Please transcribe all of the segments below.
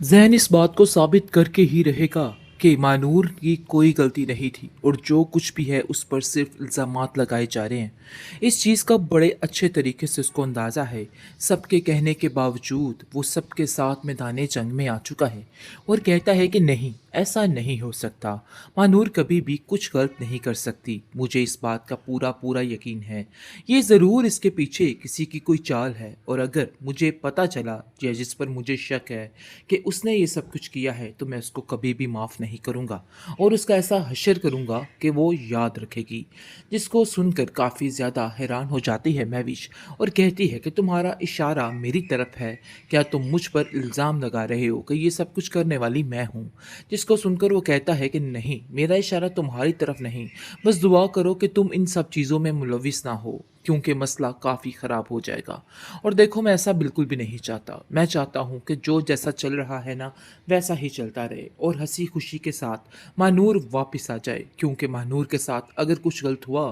ज़हन इस बात को साबित करके ही रहेगा कि मानूर की कोई गलती नहीं थी और जो कुछ भी है उस पर सिर्फ इल्ज़ामात लगाए जा रहे हैं। इस चीज़ का बड़े अच्छे तरीके से उसको अंदाज़ा है। सबके कहने के बावजूद वो सबके साथ मैदाने जंग में आ चुका है और कहता है कि नहीं, ऐसा नहीं हो सकता। मानूर कभी भी कुछ गलत नहीं कर सकती। मुझे इस बात का पूरा पूरा यकीन है। ये ज़रूर इसके पीछे किसी की कोई चाल है और अगर मुझे पता चला या जिस पर मुझे शक है कि उसने ये सब कुछ किया है तो मैं उसको कभी भी माफ़ नहीं करूँगा और उसका ऐसा हशर करूँगा कि वो याद रखेगी। जिसको सुनकर काफ़ी ज़्यादा हैरान हो जाती है महविश और कहती है कि तुम्हारा इशारा मेरी तरफ है। क्या तुम मुझ पर इल्ज़ाम लगा रहे हो कि ये सब कुछ करने वाली मैं हूँ? जिसको सुनकर वो कहता है कि नहीं, मेरा इशारा तुम्हारी तरफ नहीं, बस दुआ करो कि तुम इन सब चीज़ों में मुलविस ना हो क्योंकि मसला काफ़ी ख़राब हो जाएगा। और देखो, मैं ऐसा बिल्कुल भी नहीं चाहता। मैं चाहता हूँ कि जो जैसा चल रहा है ना वैसा ही चलता रहे और हंसी खुशी के साथ महानूर वापस आ जाए, क्योंकि महानूर के साथ अगर कुछ गलत हुआ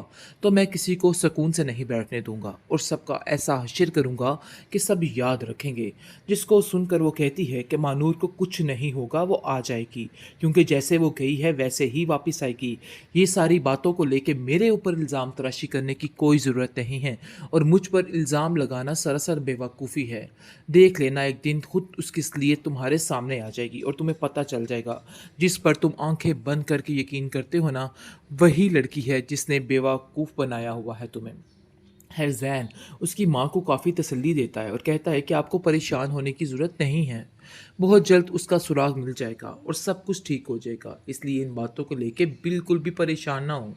तो मैं किसी को सुकून से नहीं बैठने दूंगा और सबका ऐसा हश्र करूंगा कि सब याद रखेंगे। जिसको सुनकर वो कहती है कि महानूर को कुछ नहीं होगा, वो आ जाएगी, क्योंकि जैसे वो गई है वैसे ही वापस आएगी। ये सारी बातों को लेके मेरे ऊपर इल्ज़ाम तराशी करने की कोई ज़रूरत नहीं है और मुझ पर इल्ज़ाम लगाना सरासर बेवकूफ़ी है। देख लेना, एक दिन खुद उसकी असलियत तुम्हारे सामने आ जाएगी और तुम्हें पता चल जाएगा। जिस पर तुम आंखें बंद करके यकीन करते हो ना, वही लड़की है जिसने बेवकूफ़ बनाया हुआ है तुम्हें। है ज़ैन उसकी माँ को काफ़ी तसल्ली देता है और कहता है कि आपको परेशान होने की ज़रूरत नहीं है। बहुत जल्द उसका सुराग मिल जाएगा और सब कुछ ठीक हो जाएगा, इसलिए इन बातों को लेके बिल्कुल भी परेशान ना हो।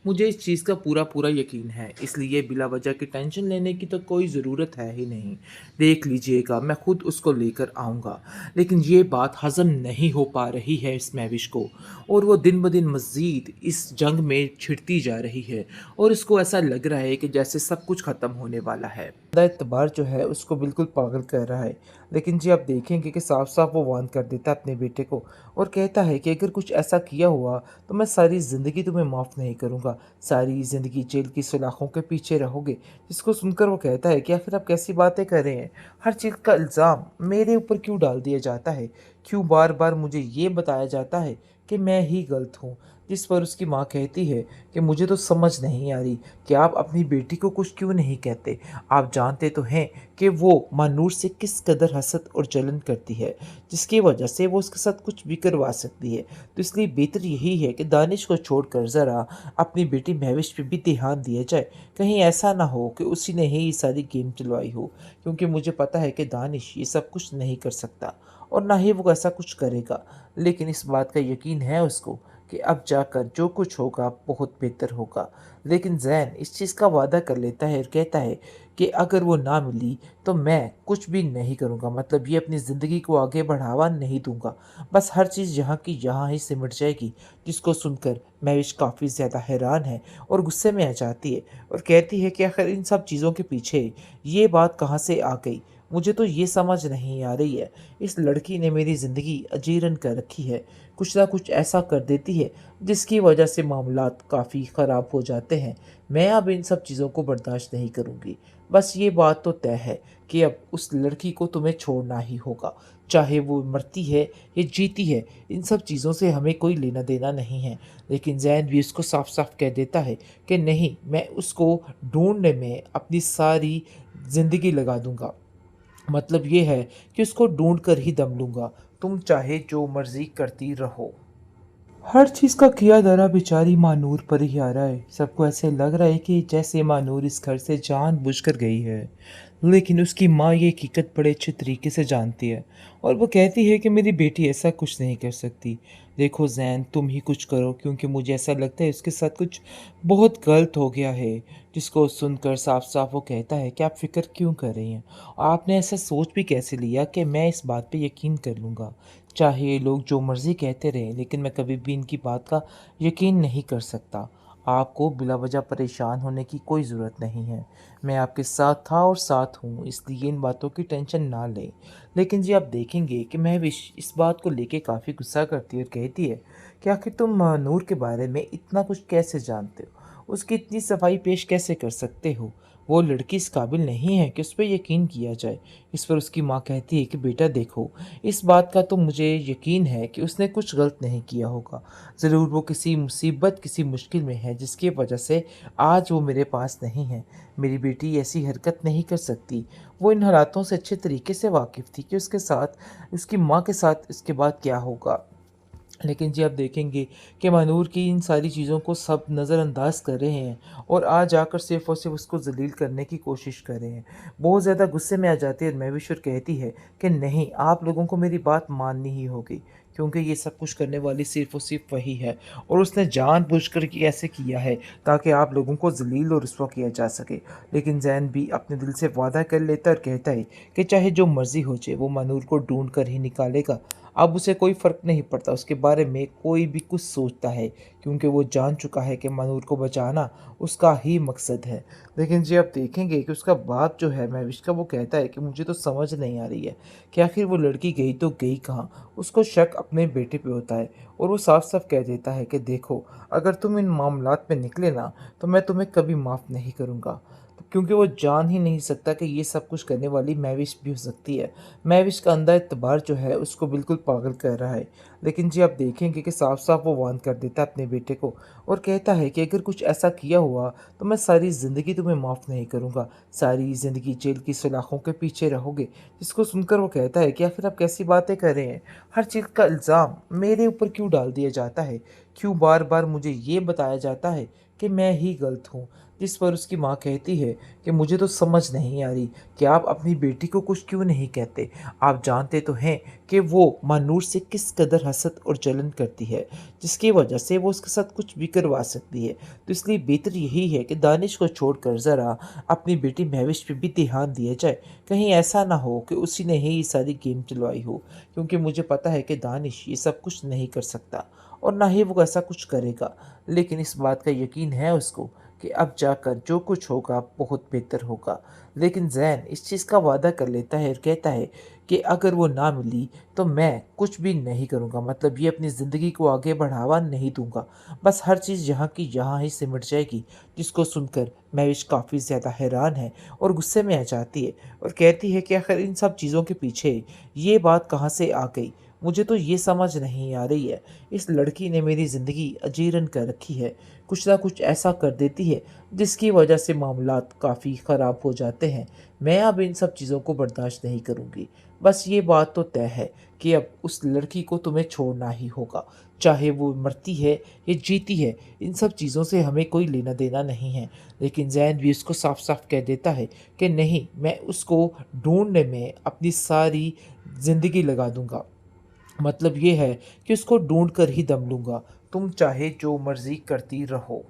मुझे इस चीज़ का पूरा पूरा यकीन है, इसलिए बिला वजह की टेंशन लेने की तो कोई ज़रूरत है ही नहीं। देख लीजिएगा, मैं खुद उसको लेकर आऊँगा। लेकिन ये बात हज़म नहीं हो पा रही है इस महविश को और वो दिन ब दिन मज़ीद इस जंग में छिड़ती जा रही है और इसको ऐसा लग रहा है कि जैसे सब कुछ ख़त्म होने वाला है। एतबार जो है उसको बिल्कुल पागल कर रहा है। लेकिन जी आप देखेंगे कि साफ-साफ वो वार्न कर देता है अपने बेटे को और कहता है कि अगर कुछ ऐसा किया हुआ तो मैं सारी ज़िंदगी तुम्हें माफ़ नहीं करूँगा। सारी ज़िंदगी जेल की सलाखों के पीछे रहोगे। जिसको सुनकर वो कहता है कि आखिर आप कैसी बातें कर रहे हैं? हर चीज़ का इल्ज़ाम मेरे ऊपर क्यों डाल दिया जाता है? क्यों बार-बार मुझे ये बताया जाता है कि मैं ही गलत हूँ? जिस पर उसकी माँ कहती है कि मुझे तो समझ नहीं आ रही कि आप अपनी बेटी को कुछ क्यों नहीं कहते? आप जानते तो हैं कि वो मानूर से किस कदर हसद और जलन करती है, जिसकी वजह से वो उसके साथ कुछ भी करवा सकती है। तो इसलिए बेहतर यही है कि दानिश को छोड़कर ज़रा अपनी बेटी महविश पे भी ध्यान दिया जाए। कहीं ऐसा ना हो कि उसी ने ही ये सारी गेम चलवाई हो, क्योंकि मुझे पता है कि दानिश ये सब कुछ नहीं कर सकता और ना ही वो ऐसा कुछ करेगा। लेकिन इस बात का यकीन है उसको कि अब जाकर जो कुछ होगा बहुत बेहतर होगा। लेकिन ज़ैन इस चीज़ का वादा कर लेता है और कहता है कि अगर वो ना मिली तो मैं कुछ भी नहीं करूँगा, मतलब ये अपनी ज़िंदगी को आगे बढ़ावा नहीं दूँगा। बस हर चीज़ यहाँ की यहाँ ही सिमट जाएगी। जिसको सुनकर महविश काफ़ी ज़्यादा हैरान है और गुस्से में आ जाती है और कहती है कि आखिर इन सब चीज़ों के पीछे ये बात कहाँ से आ गई? मुझे तो ये समझ नहीं आ रही है। इस लड़की ने मेरी ज़िंदगी अजीरन कर रखी है। कुछ ना कुछ ऐसा कर देती है जिसकी वजह से मामलात काफ़ी ख़राब हो जाते हैं। मैं अब इन सब चीज़ों को बर्दाश्त नहीं करूँगी। बस ये बात तो तय है कि अब उस लड़की को तुम्हें छोड़ना ही होगा। चाहे वो मरती है या जीती है, इन सब चीज़ों से हमें कोई लेना-देना नहीं है। लेकिन ज़ैन भी उसको साफ-साफ कह देता है कि नहीं, मैं उसको ढूँढने में अपनी सारी ज़िंदगी लगा दूँगा। मतलब ये है कि उसको ढूँढ कर ही दम लूँगा। तुम चाहे जो मर्ज़ी करती रहो। हर चीज़ का किया धरा बेचारी मानूर पर ही आ रहा है। सबको ऐसे लग रहा है कि जैसे मानूर इस घर से जानबूझकर गई है। लेकिन उसकी माँ ये हकीकत बड़े अच्छे तरीके से जानती है और वो कहती है कि मेरी बेटी ऐसा कुछ नहीं कर सकती। देखो ज़ैन, तुम ही कुछ करो, क्योंकि मुझे ऐसा लगता है उसके साथ कुछ बहुत गलत हो गया है। जिसको सुनकर साफ-साफ वो कहता है कि आप फ़िक्र क्यों कर रही हैं? आपने ऐसा सोच भी कैसे लिया कि मैं इस बात पे यकीन कर लूँगा? चाहे ये लोग जो मर्ज़ी कहते रहें, लेकिन मैं कभी भी इनकी बात का यकीन नहीं कर सकता। आपको बिला वजह परेशान होने की कोई ज़रूरत नहीं है। मैं आपके साथ था और साथ हूँ, इसलिए इन बातों की टेंशन ना लें। लेकिन जी आप देखेंगे कि महविश इस बात को लेके काफ़ी गुस्सा करती है और कहती है कि आखिर तुम नूर के बारे में इतना कुछ कैसे जानते हो? उसकी इतनी सफाई पेश कैसे कर सकते हो? वो लड़की इस काबिल नहीं है कि उस पे यकीन किया जाए। इस पर उसकी माँ कहती है कि बेटा देखो, इस बात का तो मुझे यकीन है कि उसने कुछ गलत नहीं किया होगा। ज़रूर वो किसी मुसीबत, किसी मुश्किल में है जिसकी वजह से आज वो मेरे पास नहीं है। मेरी बेटी ऐसी हरकत नहीं कर सकती। वो इन हालातों से अच्छे तरीके से वाकिफ़ थी कि उसके साथ, उसकी माँ के साथ इसके बाद क्या होगा। लेकिन जी आप देखेंगे कि महानूर की इन सारी चीज़ों को सब नज़रअंदाज कर रहे हैं और आज आकर सिर्फ़ और सिर्फ़ उसको ज़लील करने की कोशिश कर रहे हैं। बहुत ज़्यादा गुस्से में आ जाती है और महविश और कहती है कि नहीं, आप लोगों को मेरी बात माननी ही होगी, क्योंकि ये सब कुछ करने वाली सिर्फ़ और सिर्फ़ वही है और उसने जानबूझकर ये ऐसे किया है ताकि आप लोगों को ज़लील और रुसवा किया जा सके। लेकिन ज़ैन भी अपने दिल से वादा कर लेता है और कहता है कि चाहे जो मर्ज़ी हो जाए, वो महानूर को ढूँढ कर ही निकालेगा। अब उसे कोई फ़र्क नहीं पड़ता उसके बारे में कोई भी कुछ सोचता है, क्योंकि वो जान चुका है कि मनूर को बचाना उसका ही मकसद है। लेकिन जी आप देखेंगे कि उसका बाप जो है महविश का, वो कहता है कि मुझे तो समझ नहीं आ रही है कि आखिर वो लड़की गई तो गई कहाँ? उसको शक अपने बेटे पे होता है और वो साफ-साफ कह देता है कि देखो, अगर तुम इन मामलात में निकले ना, तो मैं तुम्हें कभी माफ़ नहीं करूँगा। तो क्योंकि वो जान ही नहीं सकता कि ये सब कुछ करने वाली महविश भी हो सकती है। महविश का अंधा एतबार जो है उसको बिल्कुल पागल कर रहा है। लेकिन जी आप देखेंगे कि साफ-साफ वो वार्न कर देता है अपने बेटे को और कहता है कि अगर कुछ ऐसा किया हुआ तो मैं सारी ज़िंदगी तुम्हें माफ़ नहीं करूँगा। सारी ज़िंदगी जेल की सलाखों के पीछे रहोगे। जिसको सुनकर वो कहता है कि आखिर आप कैसी बातें कर रहे हैं? हर चीज़ का इल्ज़ाम मेरे ऊपर क्यों डाल दिया जाता है? क्यों बार-बार मुझे ये बताया जाता है कि मैं ही गलत हूँ? जिस पर उसकी माँ कहती है कि मुझे तो समझ नहीं आ रही कि आप अपनी बेटी को कुछ क्यों नहीं कहते? आप जानते तो हैं कि वो मानूर से किस कदर हसद और जलन करती है, जिसकी वजह से वो उसके साथ कुछ भी करवा सकती है। तो इसलिए बेहतर यही है कि दानिश को छोड़कर ज़रा अपनी बेटी महविश पे भी ध्यान दिया जाए। कहीं ऐसा ना हो कि उसी ने ही ये सारी गेम चलवाई हो, क्योंकि मुझे पता है कि दानिश ये सब कुछ नहीं कर सकता और ना ही वो ऐसा कुछ करेगा। लेकिन इस बात का यकीन है उसको कि अब जाकर जो कुछ होगा बहुत बेहतर होगा। लेकिन ज़ैन इस चीज़ का वादा कर लेता है और कहता है कि अगर वो ना मिली तो मैं कुछ भी नहीं करूँगा, मतलब ये अपनी ज़िंदगी को आगे बढ़ावा नहीं दूँगा। बस हर चीज़ यहाँ की यहाँ ही सिमट जाएगी। जिसको सुनकर महविश काफ़ी ज़्यादा हैरान है और गुस्से में आ जाती है और कहती है कि आखिर इन सब चीज़ों के पीछे ये बात कहाँ से आ गई? मुझे तो ये समझ नहीं आ रही है। इस लड़की ने मेरी ज़िंदगी अजीरन कर रखी है। कुछ ना कुछ ऐसा कर देती है जिसकी वजह से मामलात काफ़ी ख़राब हो जाते हैं। मैं अब इन सब चीज़ों को बर्दाश्त नहीं करूँगी। बस ये बात तो तय है कि अब उस लड़की को तुम्हें छोड़ना ही होगा। चाहे वो मरती है या जीती है, इन सब चीज़ों से हमें कोई लेना-देना नहीं है। लेकिन ज़ैन भी उसको साफ-साफ कह देता है कि नहीं, मैं उसको ढूँढने में अपनी सारी ज़िंदगी लगा दूँगा। मतलब ये है कि उसको ढूँढ कर ही दम लूँगा। तुम चाहे जो मर्ज़ी करती रहो।